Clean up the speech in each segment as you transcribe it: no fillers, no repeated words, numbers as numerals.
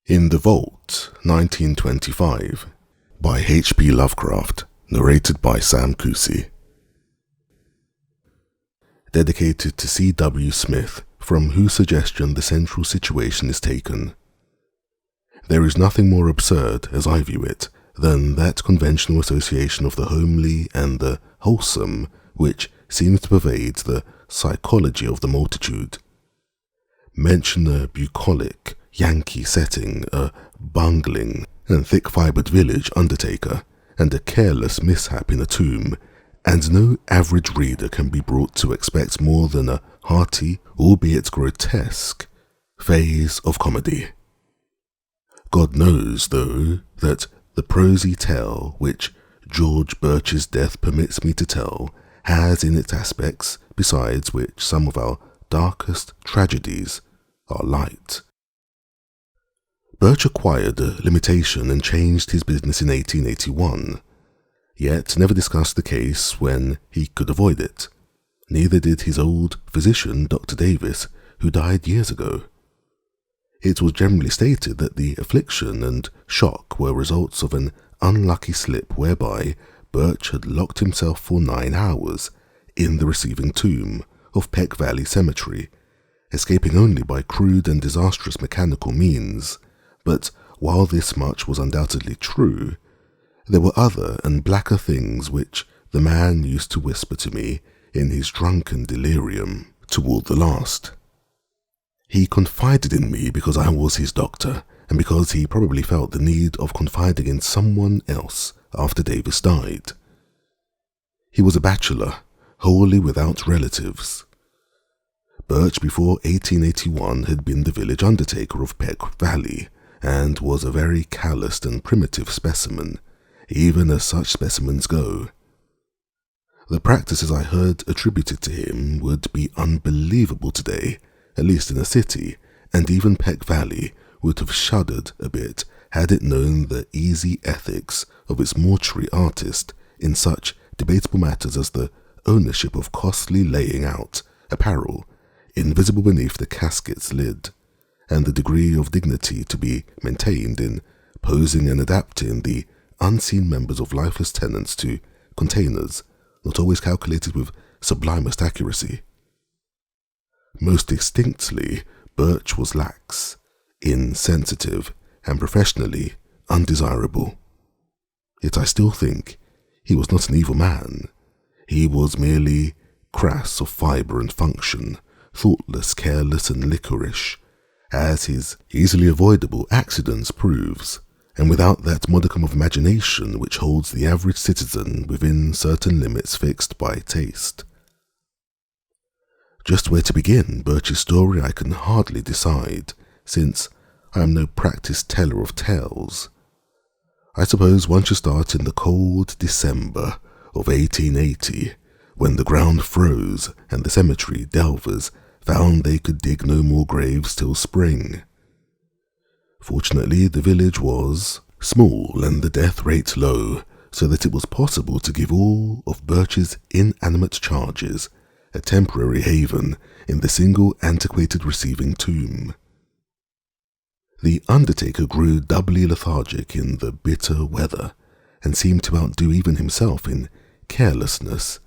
In the Vault, 1925, by H.P. Lovecraft, narrated by Sam Kusi. Dedicated to C.W. Smith, from whose suggestion the central situation is taken. There is nothing more absurd, as I view it, than that conventional association of the homely and the wholesome which seems to pervade the psychology of the multitude. Mention a bucolic Yankee setting, a bungling and thick-fibred village undertaker, and a careless mishap in a tomb, and no average reader can be brought to expect more than a hearty, albeit grotesque, phase of comedy. God knows, though, that the prosy tale which George Birch's death permits me to tell has in its aspects besides which some of our darkest tragedies are light. Birch acquired a limitation and changed his business in 1881, yet never discussed the case when he could avoid it. Neither did his old physician, Dr. Davis, who died years ago. It was generally stated that the affliction and shock were results of an unlucky slip whereby Birch had locked himself for 9 hours in the receiving tomb of Peck Valley Cemetery, escaping only by crude and disastrous mechanical means. But while this much was undoubtedly true, there were other and blacker things which the man used to whisper to me in his drunken delirium toward the last. He confided in me because I was his doctor, and because he probably felt the need of confiding in someone else after Davis died. He was a bachelor, wholly without relatives. Birch before 1881 had been the village undertaker of Peck Valley, and was a very calloused and primitive specimen, even as such specimens go. The practices I heard attributed to him would be unbelievable today, at least in a city, and even Peck Valley would have shuddered a bit had it known the easy ethics of its mortuary artist in such debatable matters as the ownership of costly laying out apparel invisible beneath the casket's lid, and the degree of dignity to be maintained in posing and adapting the unseen members of lifeless tenants to containers not always calculated with sublimest accuracy. Most distinctly, Birch was lax, insensitive, and professionally undesirable. Yet I still think he was not an evil man. He was merely crass of fibre and function, thoughtless, careless, and liquorish, as his easily avoidable accidents proves, and without that modicum of imagination which holds the average citizen within certain limits fixed by taste. Just where to begin Birch's story I can hardly decide, since I am no practised teller of tales. I suppose one should start in the cold December of 1880, when the ground froze and the cemetery delvers found they could dig no more graves till spring. Fortunately, the village was small and the death rate low, so that it was possible to give all of Birch's inanimate charges a temporary haven in the single antiquated receiving tomb. The undertaker grew doubly lethargic in the bitter weather, and seemed to outdo even himself in carelessness.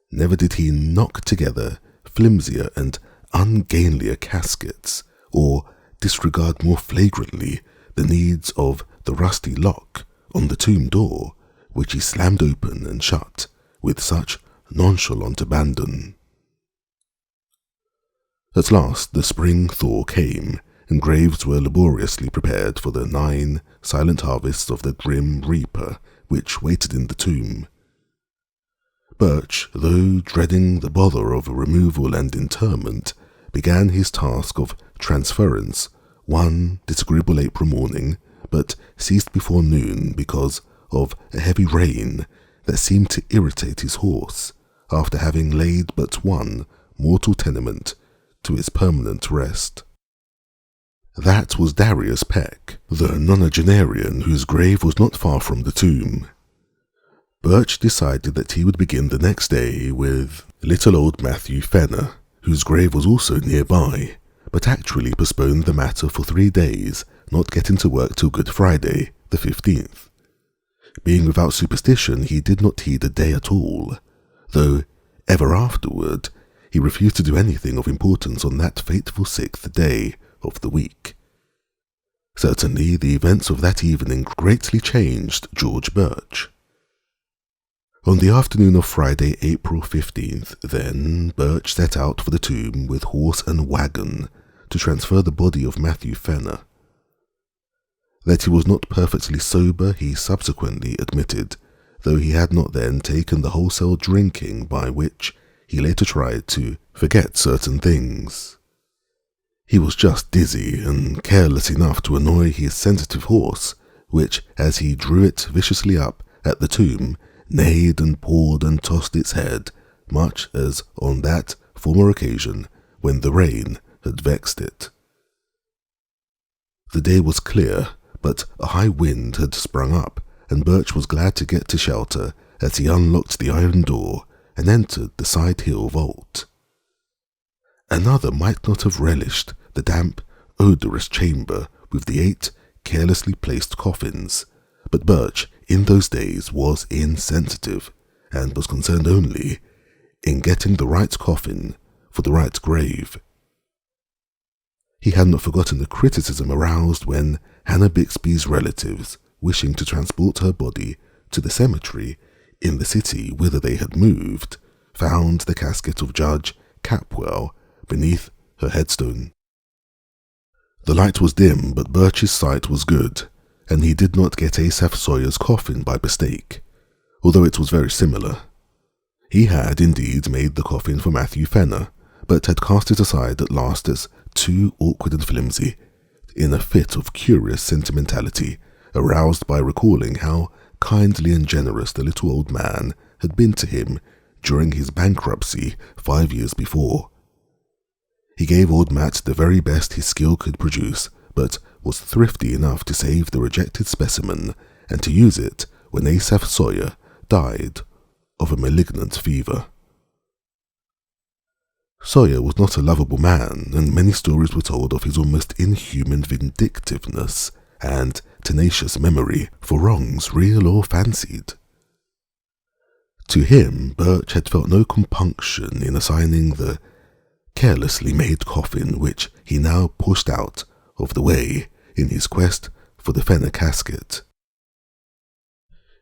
Never did he knock together flimsier and ungainlier caskets, or disregard more flagrantly the needs of the rusty lock on the tomb door, which he slammed open and shut with such nonchalant abandon. At last the spring thaw came, and graves were laboriously prepared for the 9 silent harvests of the grim reaper which waited in the tomb. Birch, though dreading the bother of removal and interment, began his task of transference one disagreeable April morning, but ceased before noon because of a heavy rain that seemed to irritate his horse, after having laid but one mortal tenement to its permanent rest. That was Darius Peck, the nonagenarian whose grave was not far from the tomb. Birch decided that he would begin the next day with little old Matthew Fenner, whose grave was also nearby, but actually postponed the matter for 3 days not getting to work till Good Friday, the 15th. Being without superstition, he did not heed the day at all, though ever afterward he refused to do anything of importance on that fateful 6th day of the week. Certainly, the events of that evening greatly changed George Birch. On the afternoon of Friday, April 15th, then, Birch set out for the tomb with horse and wagon to transfer the body of Matthew Fenner. That he was not perfectly sober he subsequently admitted, though he had not then taken the wholesale drinking by which he later tried to forget certain things. He was just dizzy and careless enough to annoy his sensitive horse, which, as he drew it viciously up at the tomb, neighed and pawed and tossed its head, much as on that former occasion when the rain had vexed it. The day was clear, but a high wind had sprung up, and Birch was glad to get to shelter as he unlocked the iron door and entered the side hill vault. Another might not have relished the damp, odorous chamber with the 8 carelessly placed coffins, but Birch in those days was insensitive and was concerned only in getting the right coffin for the right grave. He had not forgotten the criticism aroused when Hannah Bixby's relatives, wishing to transport her body to the cemetery in the city whither they had moved, found the casket of Judge Capwell beneath her headstone. The light was dim, but Birch's sight was good, and he did not get Asaph Sawyer's coffin by mistake, although it was very similar. He had indeed made the coffin for Matthew Fenner, but had cast it aside at last as too awkward and flimsy, in a fit of curious sentimentality, aroused by recalling how kindly and generous the little old man had been to him during his bankruptcy 5 years before. He gave old Matt the very best his skill could produce, but was thrifty enough to save the rejected specimen and to use it when Asaph Sawyer died of a malignant fever. Sawyer was not a lovable man, and many stories were told of his almost inhuman vindictiveness and tenacious memory for wrongs real or fancied. To him, Birch had felt no compunction in assigning the carelessly made coffin which he now pushed out of the way in his quest for the Fenner casket.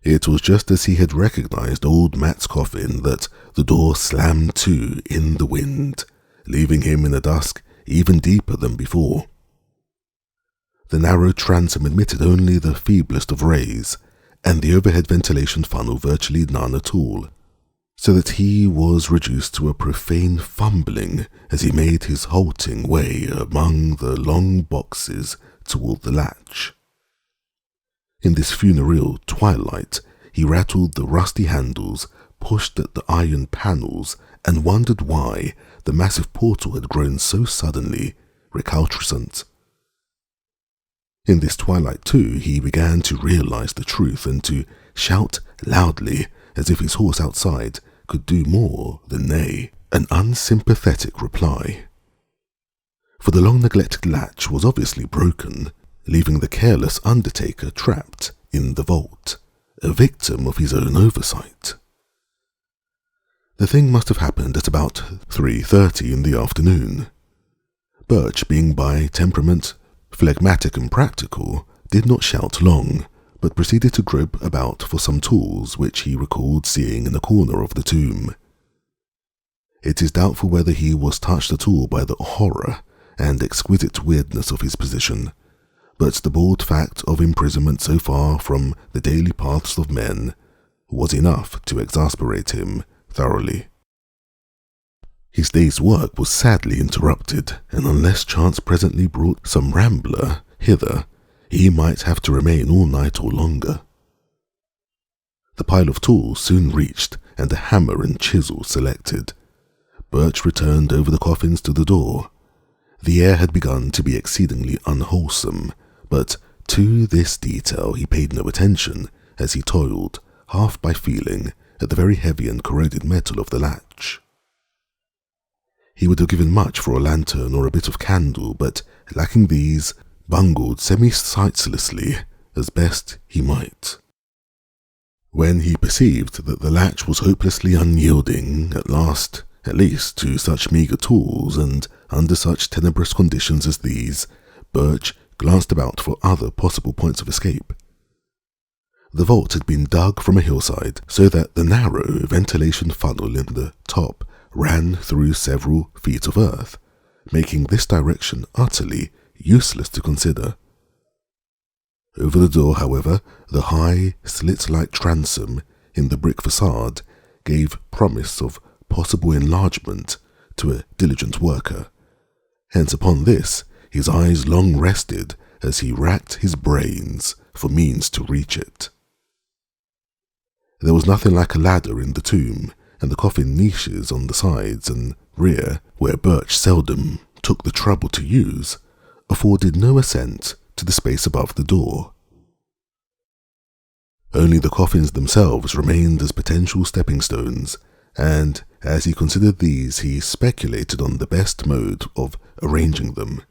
It was just as he had recognized old Matt's coffin that the door slammed to in the wind, leaving him in a dusk even deeper than before. The narrow transom admitted only the feeblest of rays, and the overhead ventilation funnel virtually none at all, so that he was reduced to a profane fumbling as he made his halting way among the long boxes toward the latch. In this funereal twilight, he rattled the rusty handles, pushed at the iron panels, and wondered why the massive portal had grown so suddenly recalcitrant. In this twilight, too, he began to realize the truth and to shout loudly as if his horse outside could do more than neigh, an unsympathetic reply. For the long-neglected latch was obviously broken, leaving the careless undertaker trapped in the vault, a victim of his own oversight. The thing must have happened at about 3:30 in the afternoon. Birch, being by temperament phlegmatic and practical, did not shout long, but proceeded to grope about for some tools which he recalled seeing in a corner of the tomb. It is doubtful whether he was touched at all by the horror and exquisite weirdness of his position, but the bald fact of imprisonment so far from the daily paths of men was enough to exasperate him thoroughly. His day's work was sadly interrupted, and unless chance presently brought some rambler hither, he might have to remain all night or longer. The pile of tools soon reached, and a hammer and chisel selected. Birch returned over the coffins to the door. The air had begun to be exceedingly unwholesome, but to this detail he paid no attention as he toiled, half by feeling, at the very heavy and corroded metal of the latch. He would have given much for a lantern or a bit of candle, but lacking these, bungled semi-sightlessly as best he might. When he perceived that the latch was hopelessly unyielding at least to such meagre tools and under such tenebrous conditions as these, Birch glanced about for other possible points of escape. The vault had been dug from a hillside so that the narrow ventilation funnel in the top ran through several feet of earth, making this direction utterly useless to consider. Over the door, however, the high, slit-like transom in the brick facade gave promise of possible enlargement to a diligent worker. Hence upon this, his eyes long rested as he racked his brains for means to reach it. There was nothing like a ladder in the tomb, and the coffin niches on the sides and rear, where Birch seldom took the trouble to use, afforded no ascent to the space above the door. Only the coffins themselves remained as potential stepping stones, and as he considered these, he speculated on the best mode of arranging them.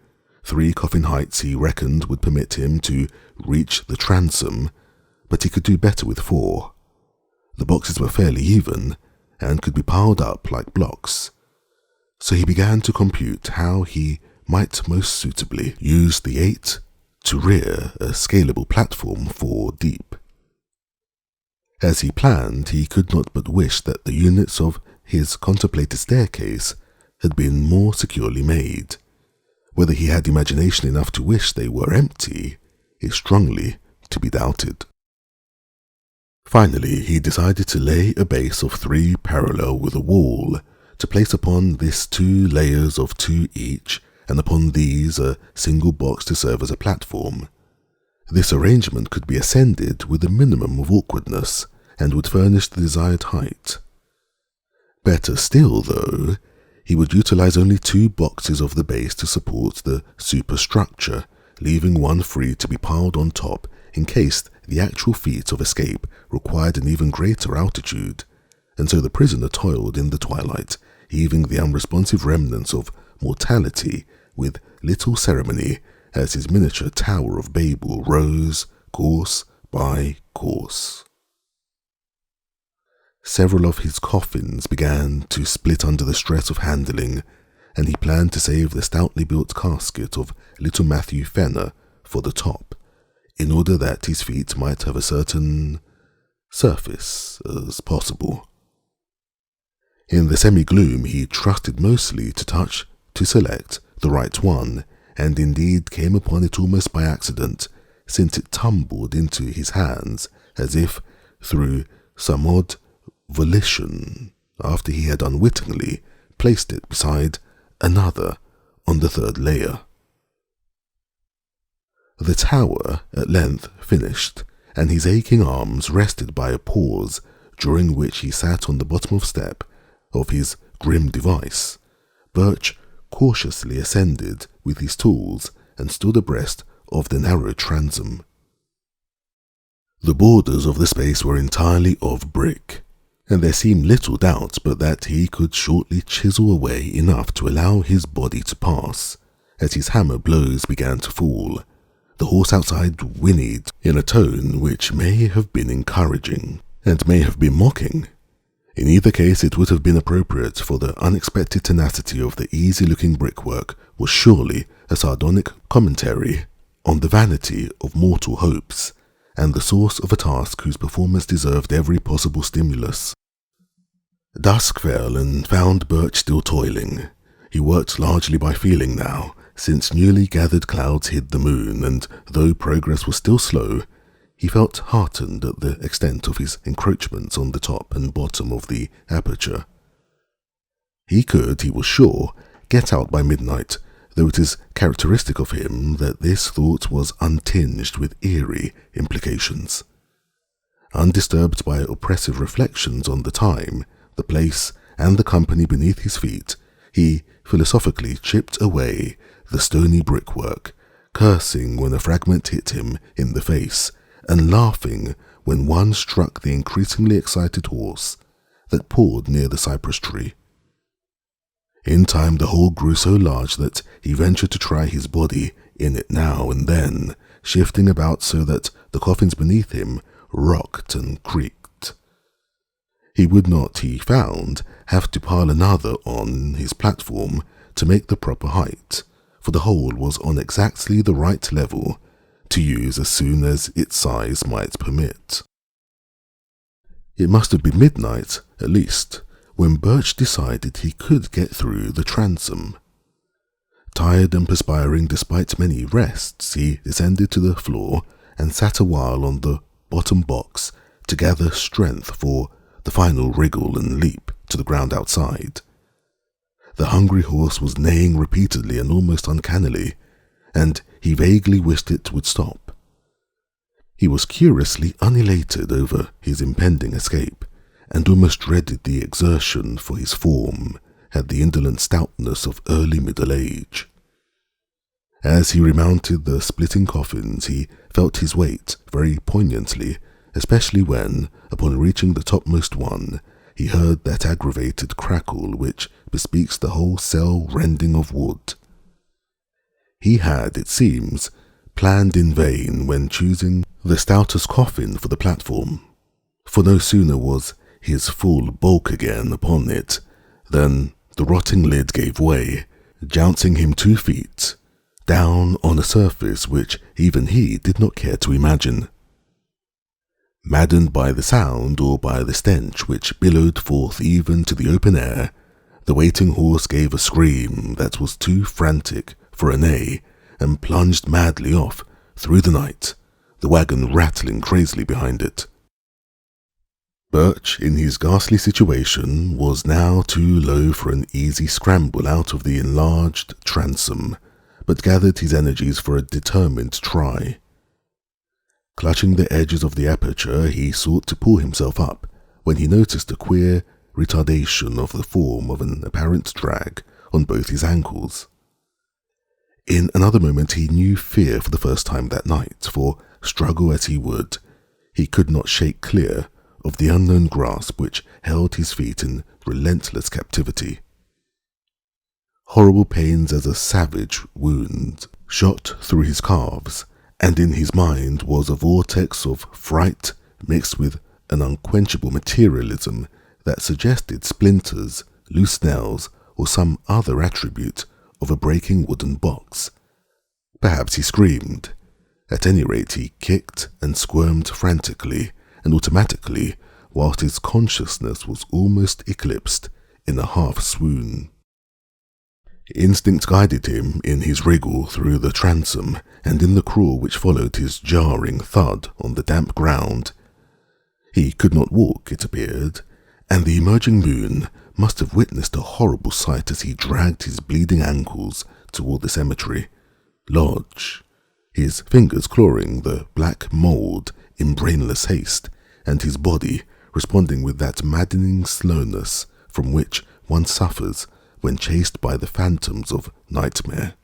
3 coffin heights he reckoned would permit him to reach the transom, but he could do better with 4. The boxes were fairly even, and could be piled up like blocks. So he began to compute how he might most suitably use the 8 to rear a scalable platform 4 deep. As he planned, he could not but wish that the units of his contemplated staircase had been more securely made. Whether he had imagination enough to wish they were empty is strongly to be doubted. Finally, he decided to lay a base of 3 parallel with a wall, to place upon this 2 layers of 2 each, and upon these a single box to serve as a platform. This arrangement could be ascended with a minimum of awkwardness, and would furnish the desired height. Better still, though, he would utilize only 2 boxes of the base to support the superstructure, leaving 1 free to be piled on top in case the actual feat of escape required an even greater altitude, and so the prisoner toiled in the twilight, heaving the unresponsive remnants of mortality with little ceremony as his miniature Tower of Babel rose course by course. Several of his coffins began to split under the stress of handling, and he planned to save the stoutly built casket of little Matthew Fenner for the top, in order that his feet might have a certain surface as possible. In the semi-gloom he trusted mostly to touch to select the right one, and indeed came upon it almost by accident, since it tumbled into his hands as if through some odd volition after he had unwittingly placed it beside another on the 3rd layer. The tower at length finished, and his aching arms rested by a pause during which he sat on the bottom of step of his grim device. Birch cautiously ascended with his tools and stood abreast of the narrow transom. The borders of the space were entirely of brick, and there seemed little doubt but that he could shortly chisel away enough to allow his body to pass. As his hammer blows began to fall, the horse outside whinnied in a tone which may have been encouraging and may have been mocking. In either case, it would have been appropriate, for the unexpected tenacity of the easy-looking brickwork was surely a sardonic commentary on the vanity of mortal hopes, and the source of a task whose performance deserved every possible stimulus. Dusk fell and found Birch still toiling. He worked largely by feeling now, since newly gathered clouds hid the moon, and though progress was still slow, he felt heartened at the extent of his encroachments on the top and bottom of the aperture. He could, he was sure, get out by midnight, though it is characteristic of him that this thought was untinged with eerie implications. Undisturbed by oppressive reflections on the time, the place, and the company beneath his feet, he philosophically chipped away the stony brickwork, cursing when a fragment hit him in the face, and laughing when one struck the increasingly excited horse that pawed near the cypress tree. In time the hole grew so large that he ventured to try his body in it now and then, shifting about so that the coffins beneath him rocked and creaked. He would not, he found, have to pile another on his platform to make the proper height, for the hole was on exactly the right level to use as soon as its size might permit. It must have been midnight, at least, when Birch decided he could get through the transom. Tired and perspiring despite many rests, he descended to the floor and sat a while on the bottom box to gather strength for the final wriggle and leap to the ground outside. The hungry horse was neighing repeatedly and almost uncannily, and he vaguely wished it would stop. He was curiously unelated over his impending escape, and almost dreaded the exertion, for his form had the indolent stoutness of early middle age. As he remounted the splitting coffins, he felt his weight very poignantly, especially when, upon reaching the topmost one, he heard that aggravated crackle which bespeaks the wholesale rending of wood. He had, it seems, planned in vain when choosing the stoutest coffin for the platform, for no sooner was his full bulk again upon it than the rotting lid gave way, jouncing him 2 feet, down on a surface which even he did not care to imagine. Maddened by the sound or by the stench which billowed forth even to the open air, the waiting horse gave a scream that was too frantic for a neigh and plunged madly off through the night, the wagon rattling crazily behind it. Birch, in his ghastly situation, was now too low for an easy scramble out of the enlarged transom, but gathered his energies for a determined try. Clutching the edges of the aperture, he sought to pull himself up, when he noticed a queer retardation of the form of an apparent drag on both his ankles. In another moment he knew fear for the first time that night, for, struggle as he would, he could not shake clear of the unknown grasp which held his feet in relentless captivity. Horrible pains as a savage wound shot through his calves, and in his mind was a vortex of fright mixed with an unquenchable materialism that suggested splinters, loose nails, or some other attribute of a breaking wooden box. Perhaps he screamed. At any rate, he kicked and squirmed frantically and automatically, whilst his consciousness was almost eclipsed in a half-swoon. Instinct guided him in his wriggle through the transom and in the crawl which followed his jarring thud on the damp ground. He could not walk, it appeared, and the emerging moon must have witnessed a horrible sight as he dragged his bleeding ankles toward the cemetery lodge, his fingers clawing the black mould in brainless haste, and his body responding with that maddening slowness from which one suffers when chased by the phantoms of nightmare.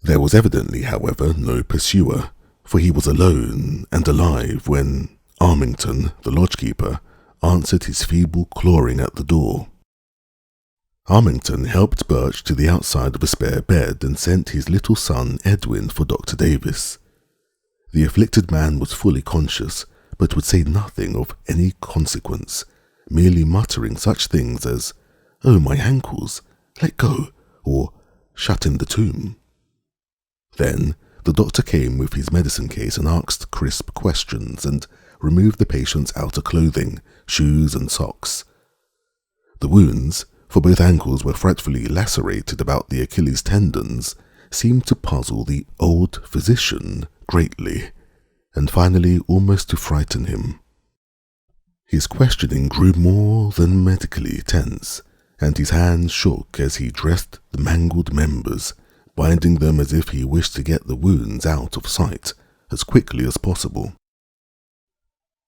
There was evidently, however, no pursuer, for he was alone and alive when Armington, the lodgekeeper, answered his feeble clawing at the door. Armington helped Birch to the outside of a spare bed and sent his little son Edwin for Dr. Davis. The afflicted man was fully conscious, but would say nothing of any consequence, merely muttering such things as, "Oh, my ankles, let go," or "shut in the tomb." Then the doctor came with his medicine case and asked crisp questions and removed the patient's outer clothing, shoes and socks. The wounds, for both ankles were frightfully lacerated about the Achilles tendons, seemed to puzzle the old physician greatly, and finally almost to frighten him. His questioning grew more than medically tense, and his hands shook as he dressed the mangled members, binding them as if he wished to get the wounds out of sight as quickly as possible.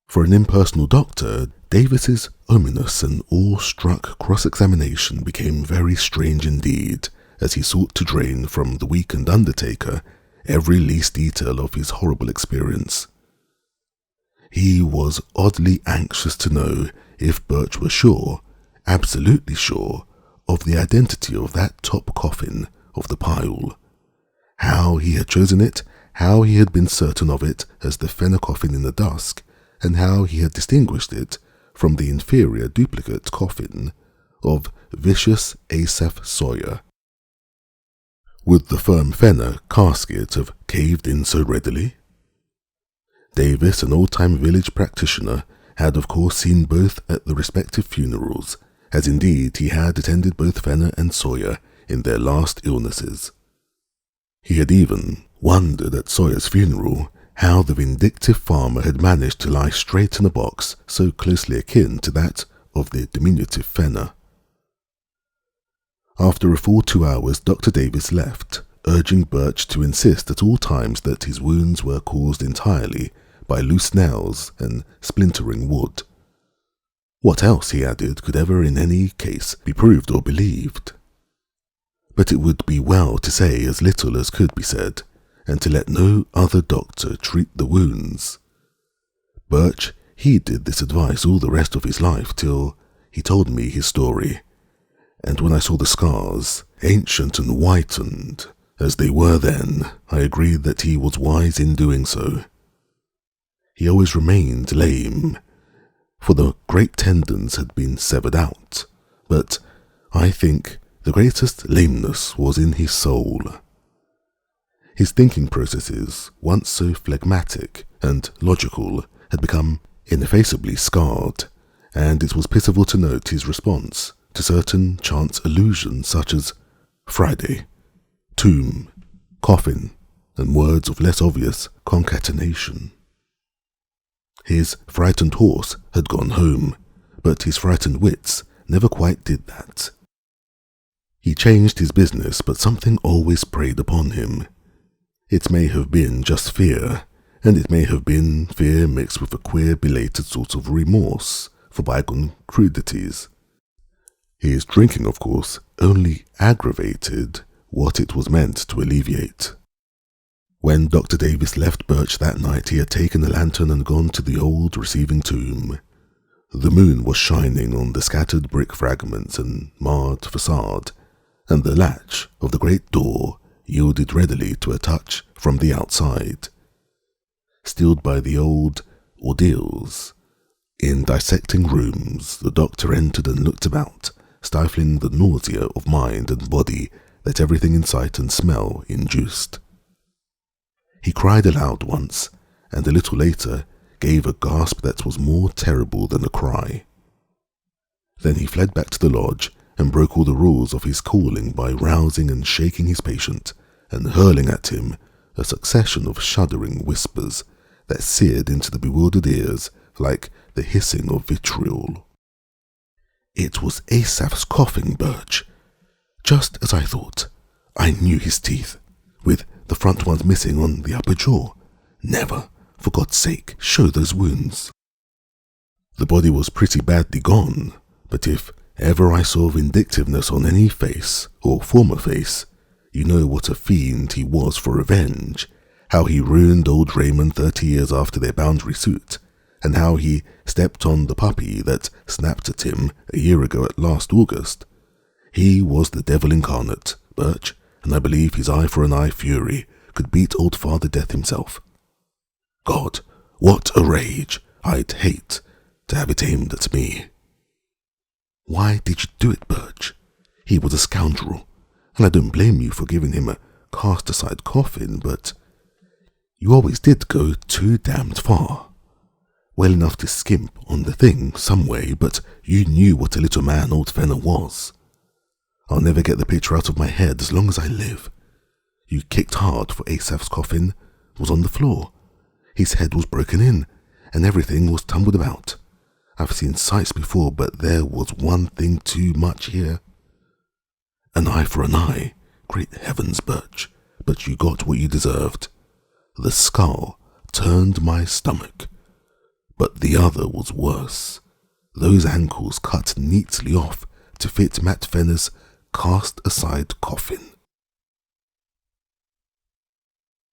For an impersonal doctor, Davis's ominous and awe-struck cross-examination became very strange indeed, as he sought to drain from the weakened undertaker every least detail of his horrible experience. He was oddly anxious to know if Birch were sure, absolutely sure, of the identity of that top coffin of the pile. how he had chosen it, how he had been certain of it as the Fenner coffin in the dusk, and how he had distinguished it from the inferior duplicate coffin of vicious Asaph Sawyer. Would the firm Fenner casket have caved in so readily? Davis, an old-time village practitioner, had of course seen both at the respective funerals, as indeed he had attended both Fenner and Sawyer in their last illnesses. He had even wondered at Sawyer's funeral how the vindictive farmer had managed to lie straight in a box so closely akin to that of the diminutive Fenner. After a full 2 hours, Dr. Davis left, urging Birch to insist at all times that his wounds were caused entirely by loose nails and splintering wood. What else, he added, could ever in any case be proved or believed? But it would be well to say as little as could be said, and to let no other doctor treat the wounds. Birch heeded this advice all the rest of his life till he told me his story, and when I saw the scars, ancient and whitened as they were then, I agreed that he was wise in doing so. He always remained lame, for the great tendons had been severed out, but I think the greatest lameness was in his soul. His thinking processes, once so phlegmatic and logical, had become ineffaceably scarred, and it was pitiful to note his response to certain chance allusions such as Friday, tomb, coffin, and words of less obvious concatenation. His frightened horse had gone home, but his frightened wits never quite did that. He changed his business, but something always preyed upon him. It may have been just fear, and it may have been fear mixed with a queer belated sort of remorse for bygone crudities. His drinking, of course, only aggravated what it was meant to alleviate. When Dr. Davis left Birch that night, he had taken a lantern and gone to the old receiving tomb. The moon was shining on the scattered brick fragments and marred facade, and the latch of the great door yielded readily to a touch from the outside. Stilled by the old ordeals, in dissecting rooms, the doctor entered and looked about, stifling the nausea of mind and body that everything in sight and smell induced. He cried aloud once, and a little later gave a gasp that was more terrible than a cry. Then he fled back to the lodge and broke all the rules of his calling by rousing and shaking his patient and hurling at him a succession of shuddering whispers that seared into the bewildered ears like the hissing of vitriol. It was Asaph's coffin, Birch. Just as I thought. I knew his teeth, with the front ones missing on the upper jaw. Never, for God's sake, show those wounds. The body was pretty badly gone, but if ever I saw vindictiveness on any face, or former face, you know what a fiend he was for revenge, how he ruined old Raymond 30 years after their boundary suit, and how he stepped on the puppy that snapped at him a year ago at last August. He was the devil incarnate, Birch, and I believe his eye for an eye fury could beat old Father Death himself. God, what a rage! I'd hate to have it aimed at me. Why did you do it, Birch? He was a scoundrel, and I don't blame you for giving him a cast-aside coffin, but you always did go too damned far. Well enough to skimp on the thing some way, but you knew what a little man old Fenner was. I'll never get the picture out of my head as long as I live. You kicked hard for Asaph's coffin, was on the floor. His head was broken in, and everything was tumbled about. I've seen sights before, but there was one thing too much here. An eye for an eye. Great heavens, Birch, but you got what you deserved. The skull turned my stomach, but the other was worse. Those ankles cut neatly off to fit Matt Fenner's cast-aside coffin.